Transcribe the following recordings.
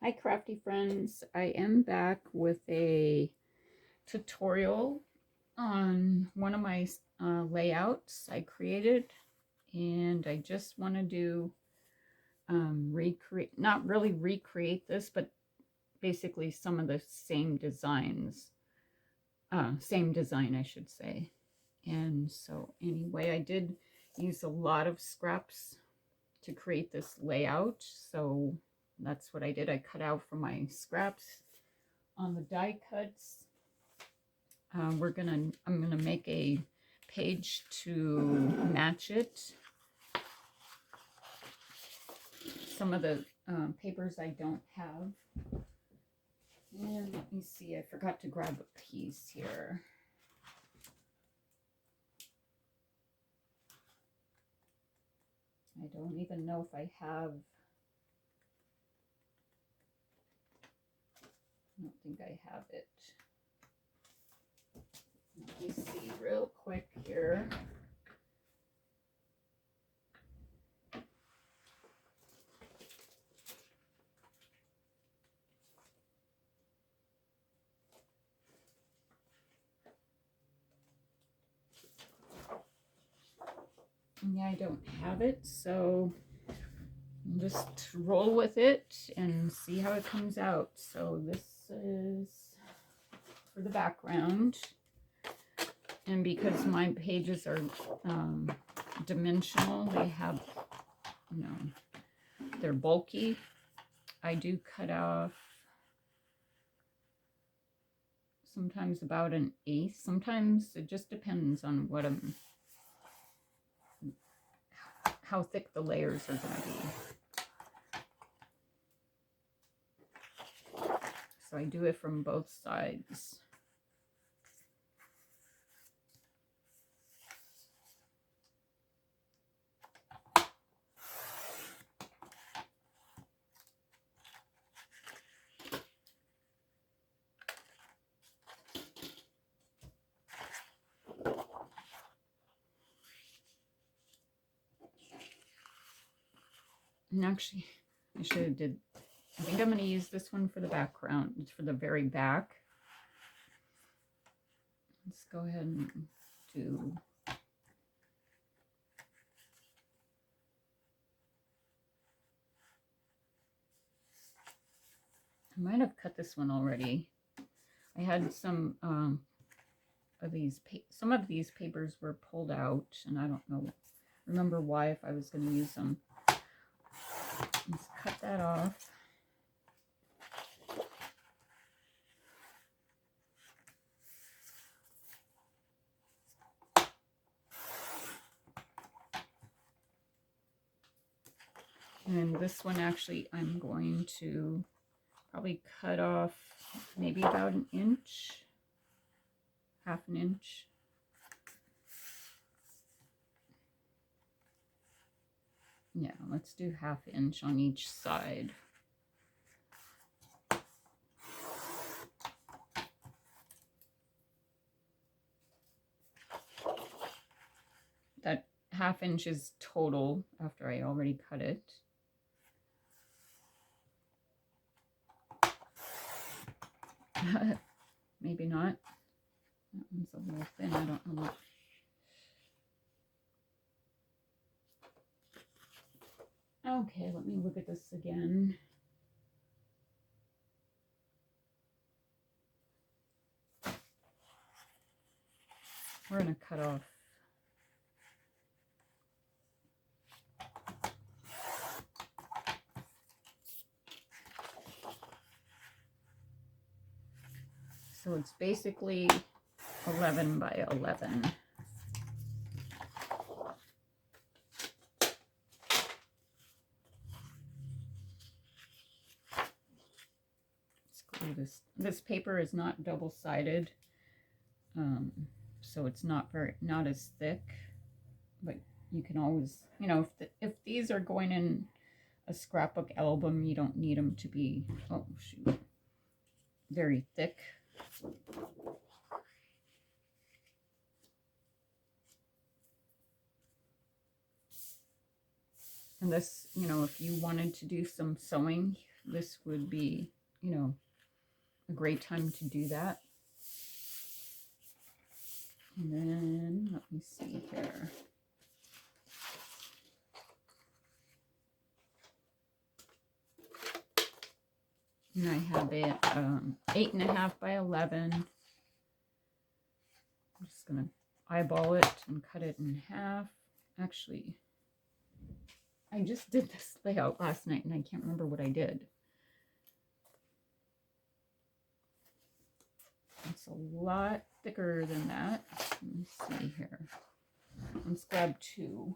Hi crafty friends, I am back with a tutorial on one of my layouts I created, and I just want to do not really recreate this, but basically some of the same designs, same design I should say. And so anyway, I did use a lot of scraps to create this layout, so that's what I did. I cut out from my scraps on the die cuts. I'm gonna make a page to match it. Some of the papers I don't have. And let me see, I forgot to grab a piece here. I don't even know if I have, I don't think I have it. Let me see real quick here. Yeah, I don't have it, so just roll with it and see how it comes out. So this is for the background, and because my pages are dimensional, they have, you know, they're bulky, I do cut off sometimes about an eighth. Sometimes it just depends on what how thick the layers are going to be. So I do it from both sides. And actually, I should have did, I think I'm going to use this one for the background. It's for the very back. Let's go ahead and do, I might have cut this one already. I had some of these, some of these papers were pulled out, and I don't know, remember why, if I was going to use them. Let's cut that off. And this one, actually, I'm going to probably cut off maybe about an inch, half an inch. Yeah, let's do half inch on each side. That half inch is total after I already cut it. Maybe not. That one's a little thin. I don't know what. Okay, let me look at this again. We're going to cut off. So it's basically 11 by 11. This paper is not double-sided, so it's not as thick, but you can always, you know, if these are going in a scrapbook album, you don't need them to be, oh shoot, very thick. And this, you know, if you wanted to do some sewing, this would be, you know, a great time to do that. And then, let me see here. And I have it 8.5 by 11. I'm just going to eyeball it and cut it in half. Actually, I just did this layout last night and I can't remember what I did. It's a lot thicker than that. Let me see here. Let's grab 2.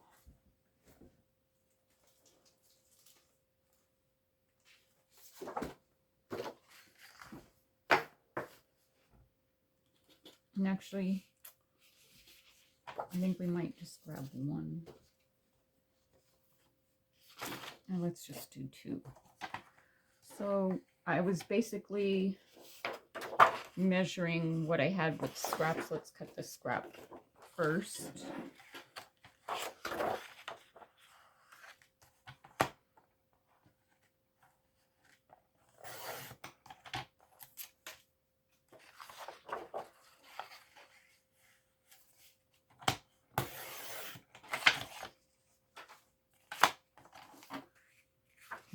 And actually, I think we might just grab 1. And let's just do 2. So I was basically measuring what I had with scraps. Let's cut the scrap first.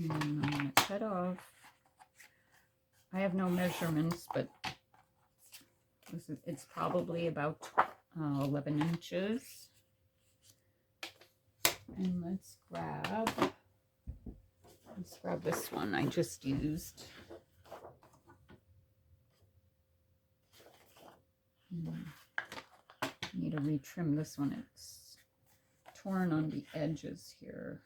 And I'm going to cut off. I have no measurements, but it's probably about 11 inches. And let's grab this one I just used. I need to retrim this one. It's torn on the edges here.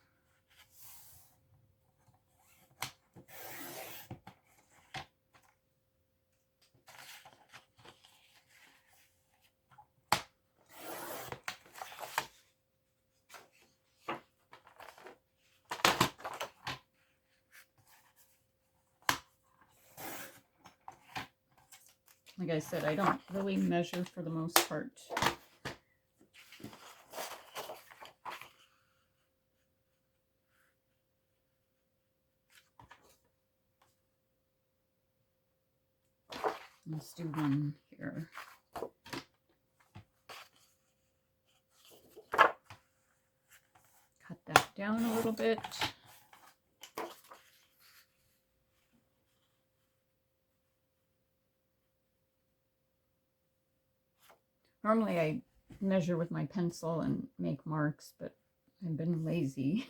Like I said, I don't really measure for the most part. Let's do 1 here. Cut that down a little bit. Normally I measure with my pencil and make marks, but I've been lazy.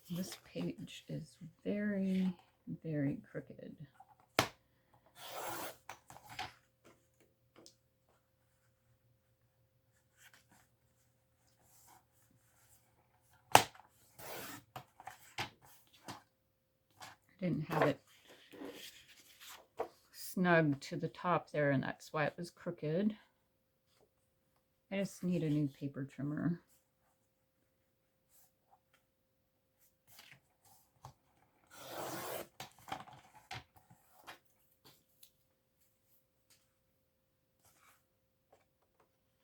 This page is very, very crooked. I didn't have it snug to the top there, and that's why it was crooked. I just need a new paper trimmer.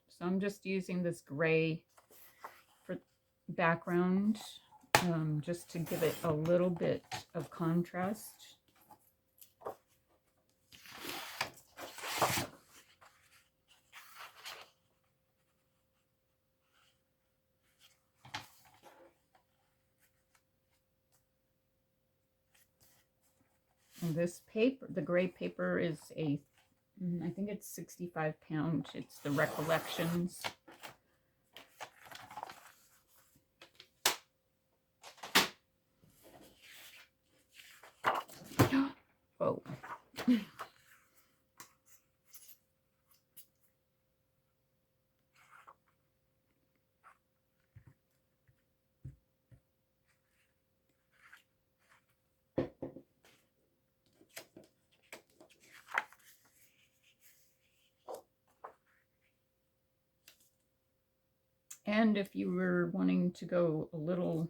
So I'm just using this gray for background, just to give it a little bit of contrast. And this paper, the gray paper, is I think it's 65 pound. It's the Recollections. Whoa. And if you were wanting to go a little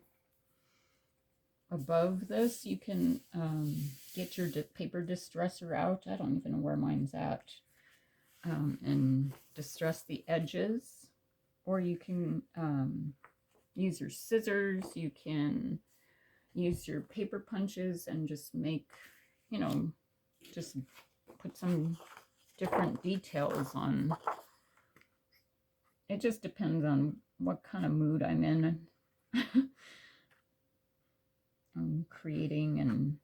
above this, you can get your paper distresser out. I don't even know where mine's at. And distress the edges. or you can use your scissors, you can use your paper punches and just make, you know, just put some different details on. It just depends on what kind of mood I'm in. I'm creating and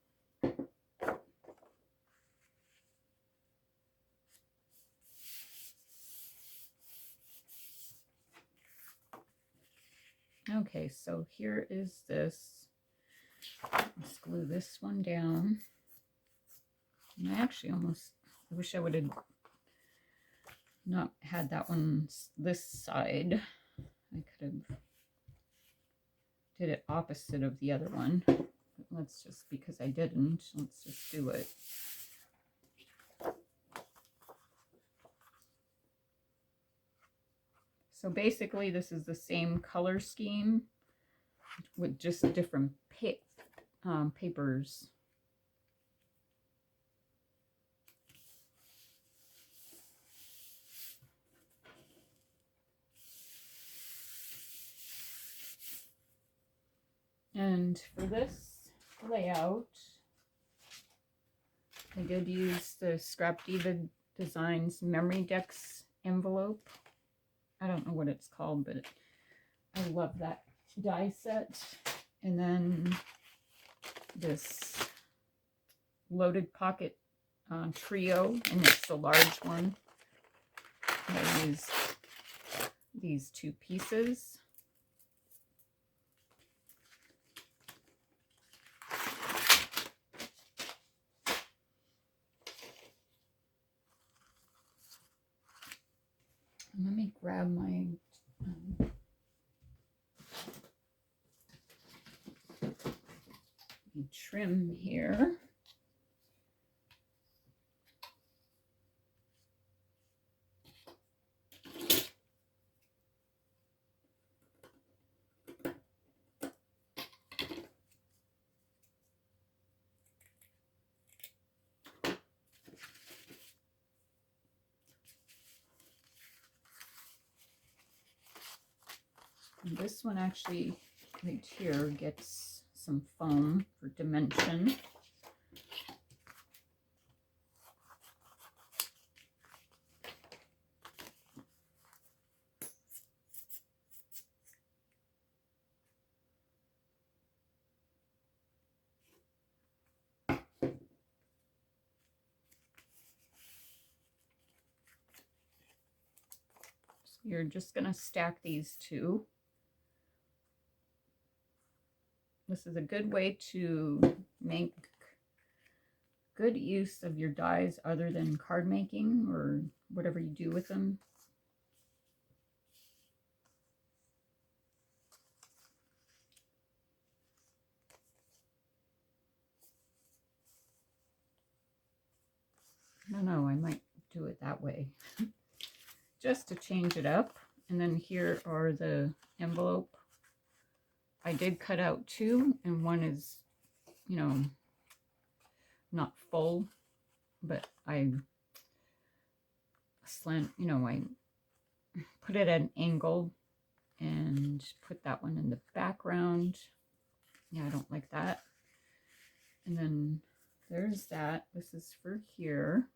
okay, so here is this. Let's glue this one down. And I actually almost, I wish I would have not had that one this side. I could have did it opposite of the other one. But let's just, because I didn't, let's just do it. So basically this is the same color scheme with just different papers. And for this layout, I did use the Scrap Diva Designs Memory Decks envelope. I don't know what it's called, but I love that die set. And then this Loaded Pocket Trio, and it's the large one. I used these two pieces. Let me grab my trim here. And this one actually right here gets some foam for dimension. So you're just going to stack these two. This is a good way to make good use of your dies other than card making or whatever you do with them. I don't know, I might do it that way just to change it up. And then here are the envelope. I did cut out two, and one is, you know, not full, but I slant, you know, I put it at an angle and put that one in the background. Yeah, I don't like that. And then there's that. This is for here.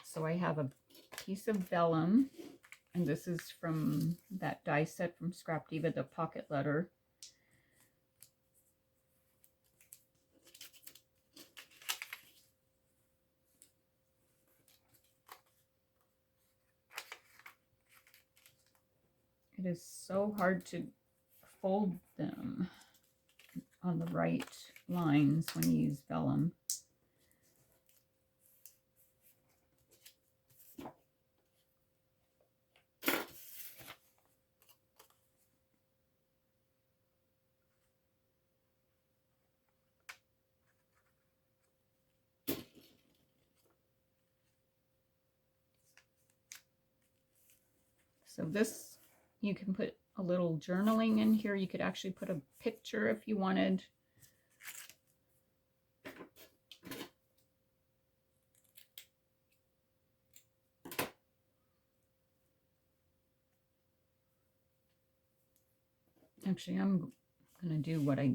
So I have a piece of vellum, and this is from that die set from Scrap Diva, the pocket letter. It is so hard to fold them on the right lines when you use vellum. So this you can put a little journaling in here. You could actually put a picture if you wanted. Actually, I'm going to do what I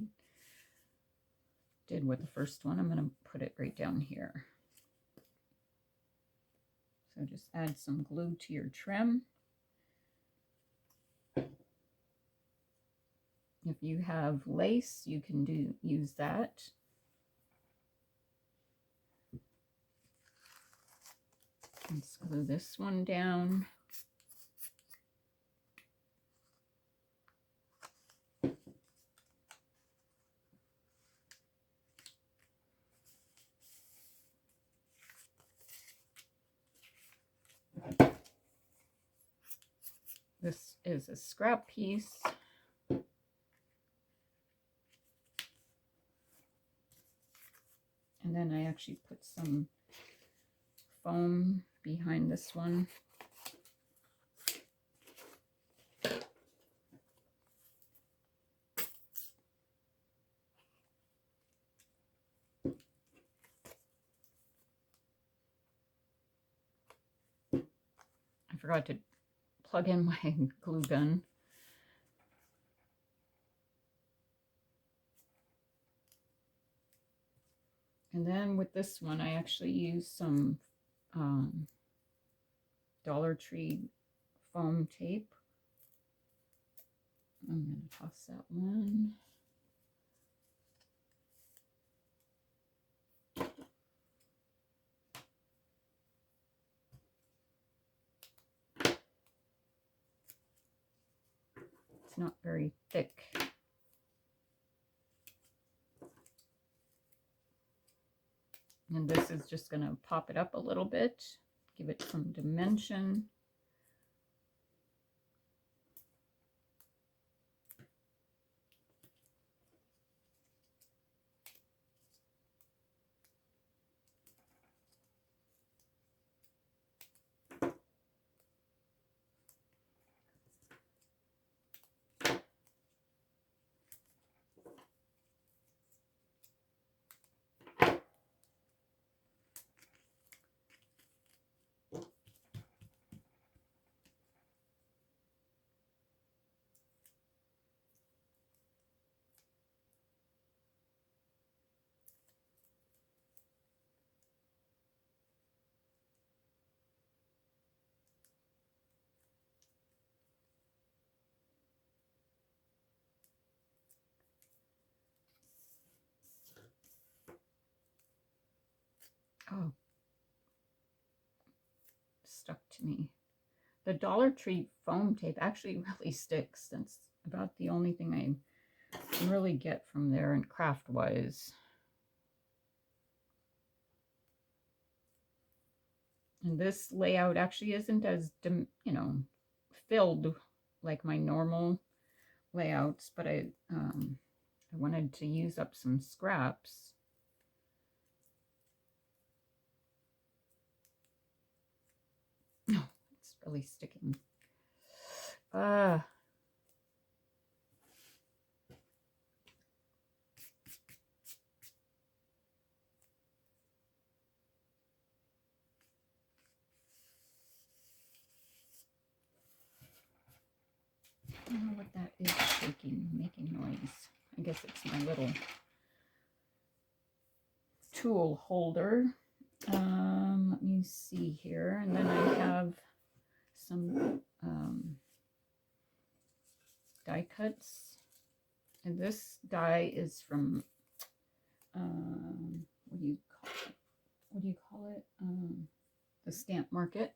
did with the first one. I'm going to put it right down here. So just add some glue to your trim. If you have lace, you can use that. Let's glue this one down. This is a scrap piece. And then I actually put some foam behind this one. I forgot to plug in my glue gun. And then with this one, I actually used some Dollar Tree foam tape. I'm going to toss that one. It's not very thick. And this is just going to pop it up a little bit, give it some dimension. Oh, stuck to me. The Dollar Tree foam tape actually really sticks. That's about the only thing I really get from there and craft-wise. And this layout actually isn't as, filled like my normal layouts, but I wanted to use up some scraps. Oh, it's really sticking. I don't know what that is shaking, making noise. I guess it's my little tool holder. Let me see here. And then I have some die cuts. And this die is from, what do you call it? The Stamp Market.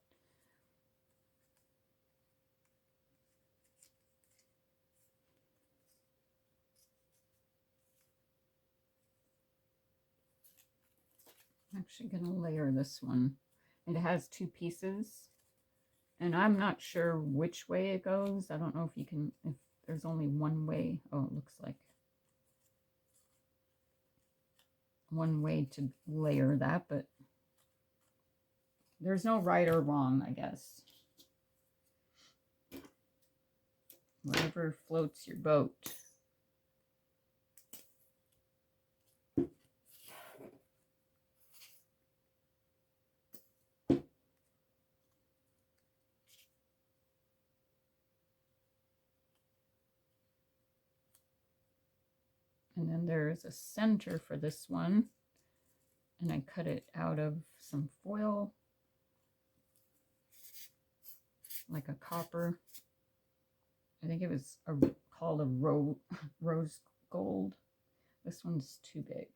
I'm actually going to layer this one. It has two pieces, and I'm not sure which way it goes. I don't know if there's only one way. Oh, it looks like one way to layer that, but there's no right or wrong, I guess. whatever floats your boat. And then there's a center for this one, and I cut it out of some foil, like a copper. I think it was called a rose gold. This one's too big.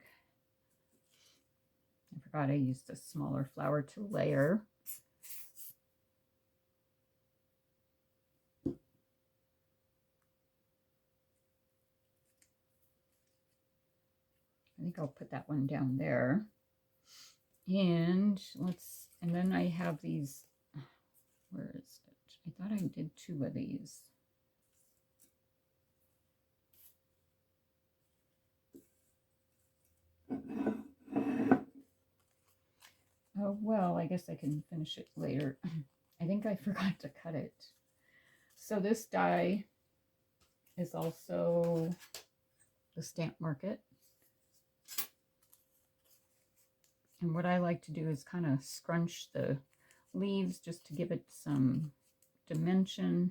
I forgot I used a smaller flower to layer. I think I'll put that one down there. And then I have these, where is it? I thought I did 2 of these. Oh, well, I guess I can finish it later. I think I forgot to cut it. So this die is also the Stamp Market. And what I like to do is kind of scrunch the leaves just to give it some dimension.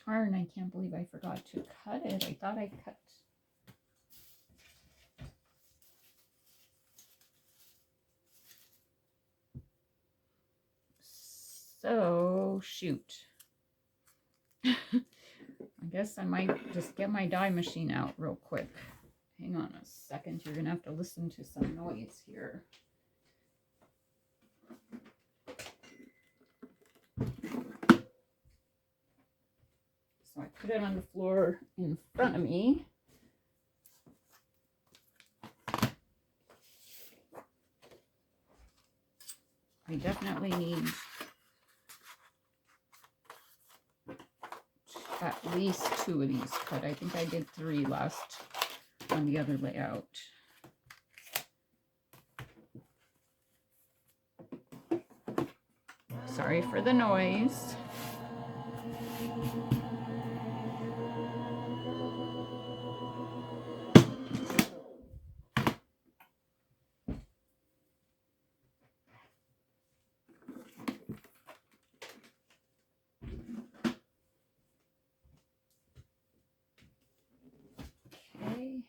Darn, I can't believe I forgot to cut it. I thought I cut. So, shoot. I guess I might just get my die machine out real quick. Hang on a second. You're going to have to listen to some noise here. So I put it on the floor in front of me. I definitely need at least 2 of these cut. I think I did 3 last on the other layout. Sorry for the noise. Okay.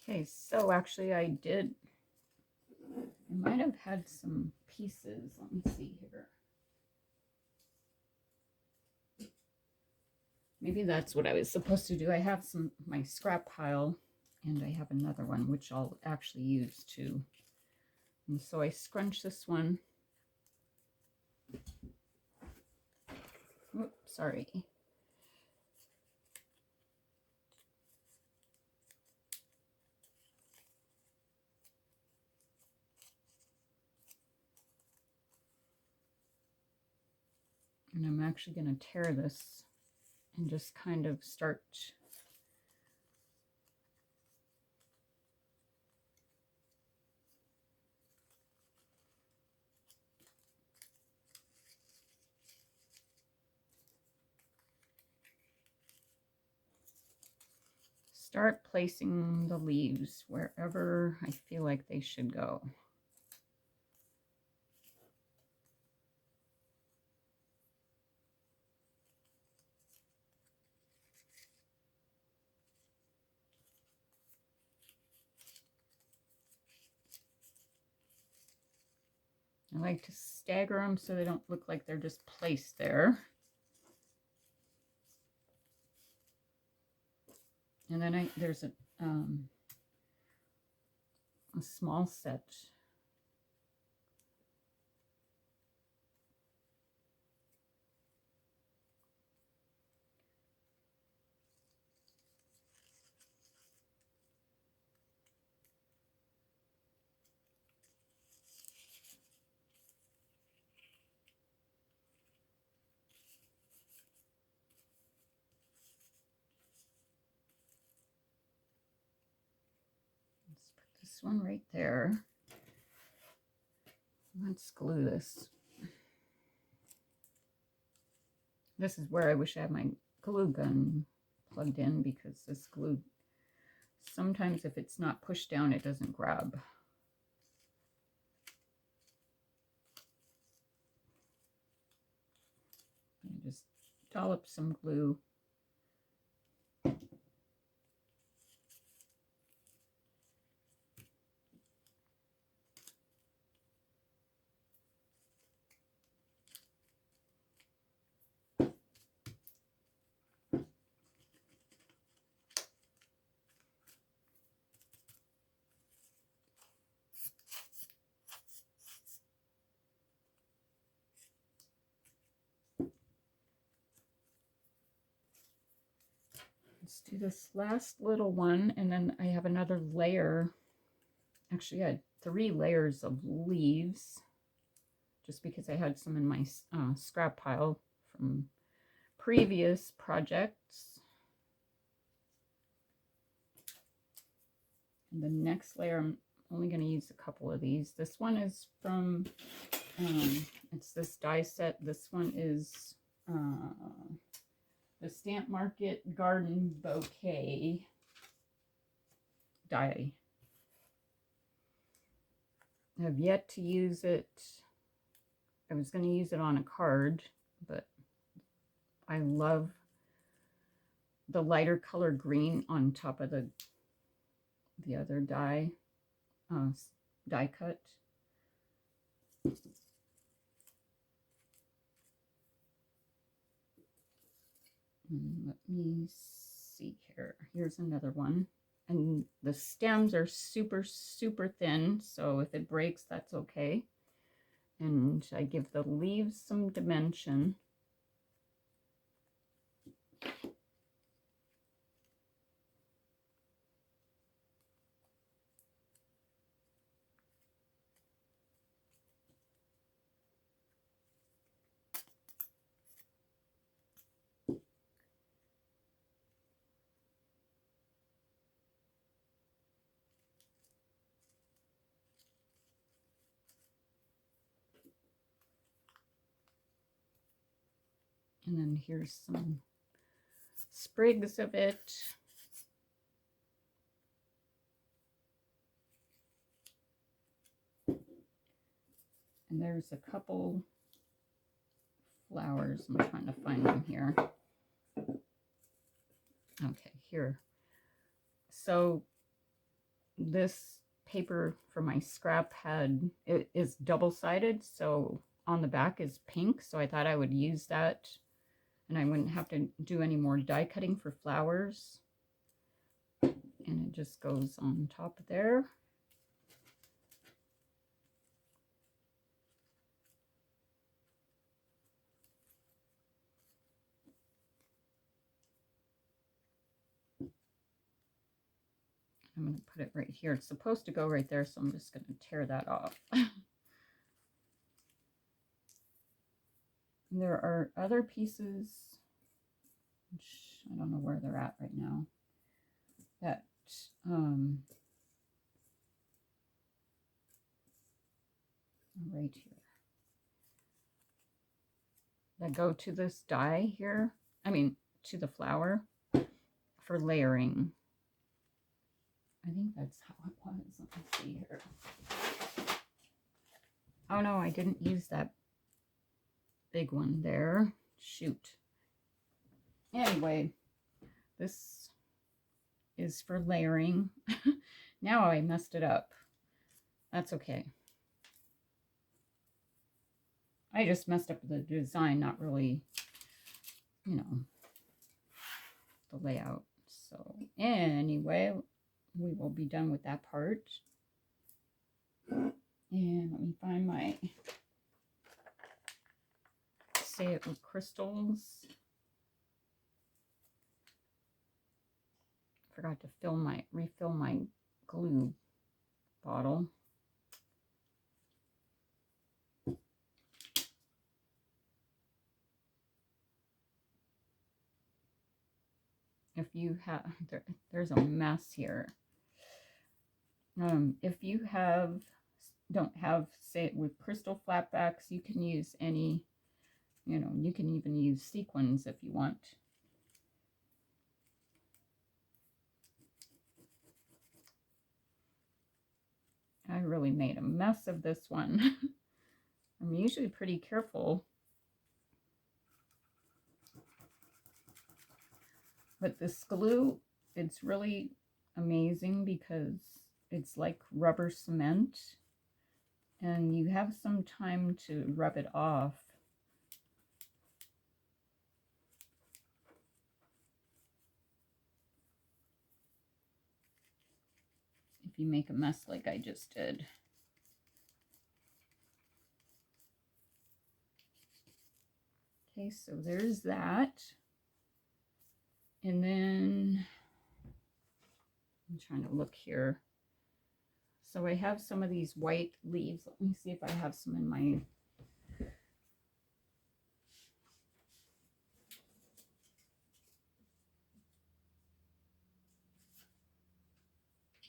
Okay, so actually I might have had some pieces. Let me see here. Maybe that's what I was supposed to do. I have my scrap pile, and I have another one, which I'll actually use too. And so I scrunch this one. Oops, sorry. And I'm actually going to tear this and just kind of start placing the leaves wherever I feel like they should go. I like to stagger them so they don't look like they're just placed there. And then there's a small set. this one right there. Let's glue this. This is where I wish I had my glue gun plugged in, because this glue, sometimes if it's not pushed down, it doesn't grab. And just dollop some glue. Let's do this last little one, and then I have another layer. Actually, I had 3 layers of leaves, just because I had some in my scrap pile from previous projects. And the next layer, I'm only going to use a couple of these. This one is from, it's this die set. This one is the Stamp Market Garden Bouquet die. I have yet to use it. I was going to use it on a card, but I love the lighter color green on top of the other die cut. Let me see here. Here's another one. And the stems are super, super thin, so if it breaks, that's okay. And I give the leaves some dimension. And then here's some sprigs of it. And there's a couple flowers. I'm trying to find them here. Okay, here. So this paper for my scrap it is double-sided, so on the back is pink, so I thought I would use that and I wouldn't have to do any more die cutting for flowers. And it just goes on top there. I'm going to put it right here. It's supposed to go right there, so I'm just going to tear that off. There are other pieces, which I don't know where they're at right now, that right here, that go to this die here. I mean, to the flower for layering. I think that's how it was. Let me see here. Oh no, I didn't use that big one there. Shoot. Anyway, this is for layering. Now I messed it up. That's okay. I just messed up the design, not really, you know, the layout. So anyway, we will be done with that part. And let me find my Say It With Crystals. Forgot to refill my glue bottle. If you have, there's a mess here. If you don't have, say it with crystal flatbacks, you can use any, you can even use sequins if you want. I really made a mess of this one. I'm usually pretty careful. But this glue, it's really amazing because it's like rubber cement. And you have some time to rub it off. If you make a mess like I just did. Okay, so there's that. And then I'm trying to look here. So I have some of these white leaves. Let me see if I have some in my...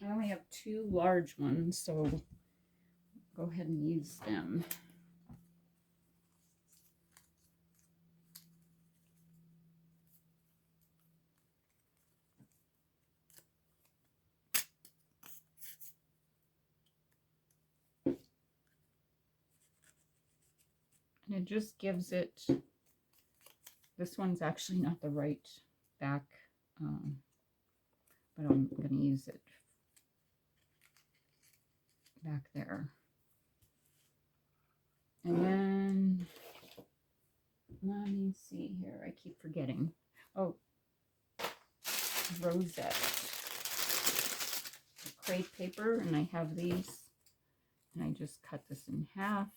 I only have 2 large ones, so go ahead and use them. And it just gives it... This one's actually not the right back, but I'm going to use it back there. And then, let me see here. I keep forgetting. Oh, rosette. Crepe paper, and I have these. And I just cut this in half.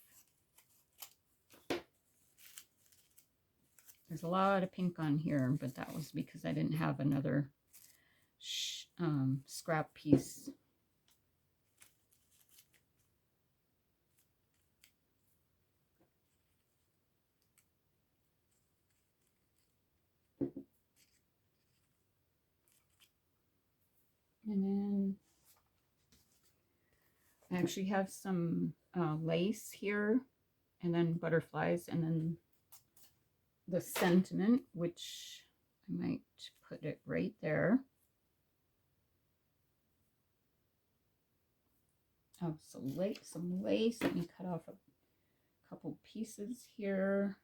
There's a lot of pink on here, but that was because I didn't have another scrap piece. And then I actually have some lace here, and then butterflies, and then the sentiment, which I might put it right there. Oh, so some lace. Let me cut off a couple pieces here.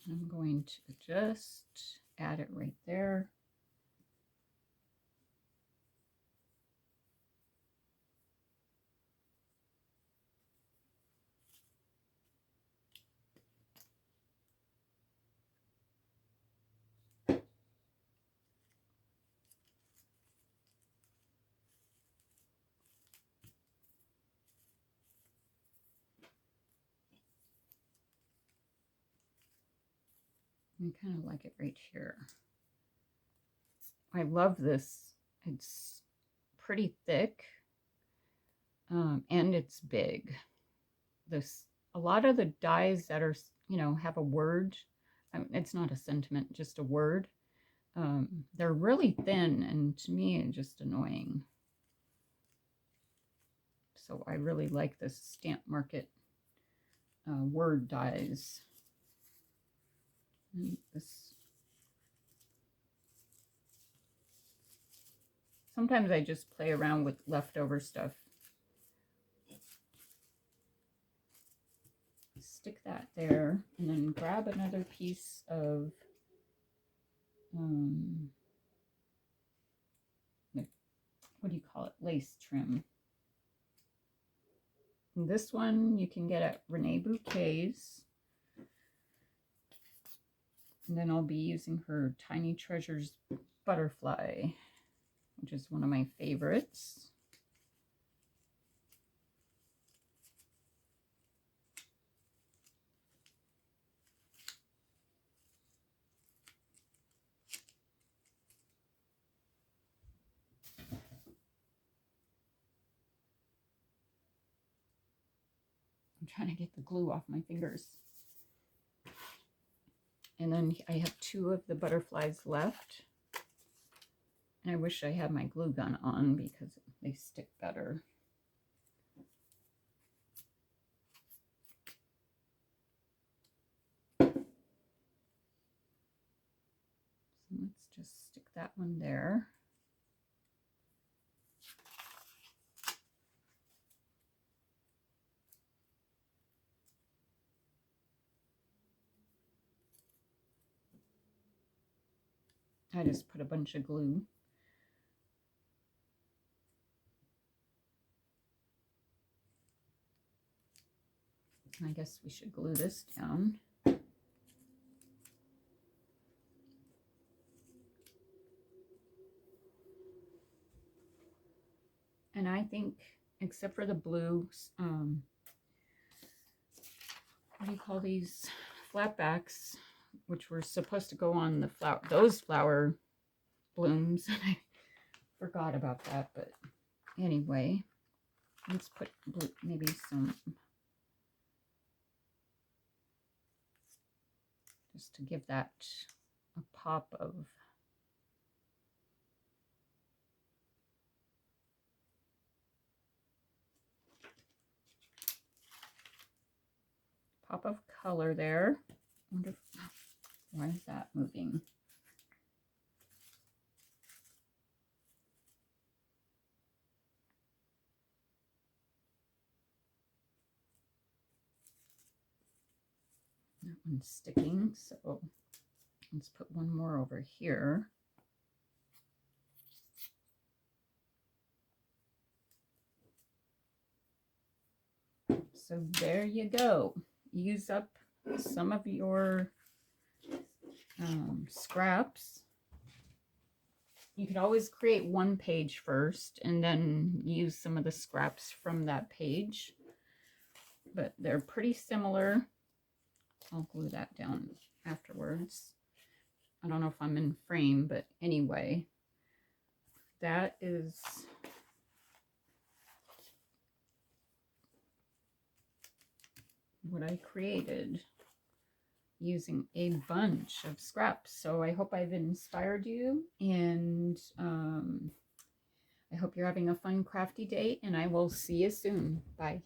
I'm going to just add it right there. I kind of like it right here. I love this. It's pretty thick, and it's big. A lot of the dies that are, have a word, it's not a sentiment, just a word. They're really thin, and to me, it's just annoying. So I really like this Stamp Market word dies. And sometimes I just play around with leftover stuff. Stick that there, and then grab another piece of what do you call it? Lace trim. And this one you can get at Renee Bouquets. And then I'll be using her Tiny Treasures butterfly, which is one of my favorites. I'm trying to get the glue off my fingers. And then I have 2 of the butterflies left. And I wish I had my glue gun on because they stick better. So let's just stick that one there. I just put a bunch of glue. I guess we should glue this down. And I think, except for the blue, what do you call these? Flatbacks, which were supposed to go on the those flower blooms. I forgot about that, but anyway, let's put blue, maybe some, just to give that a pop of color there. I wonder why is that moving? That one's sticking, so let's put one more over here. So there you go. Use up some of your scraps. You could always create one page first and then use some of the scraps from that page. But they're pretty similar. I'll glue that down afterwards. I don't know if I'm in frame, but anyway, that is what I created using a bunch of scraps. So I hope I've inspired you, and I hope you're having a fun crafty day, and I will see you soon. Bye.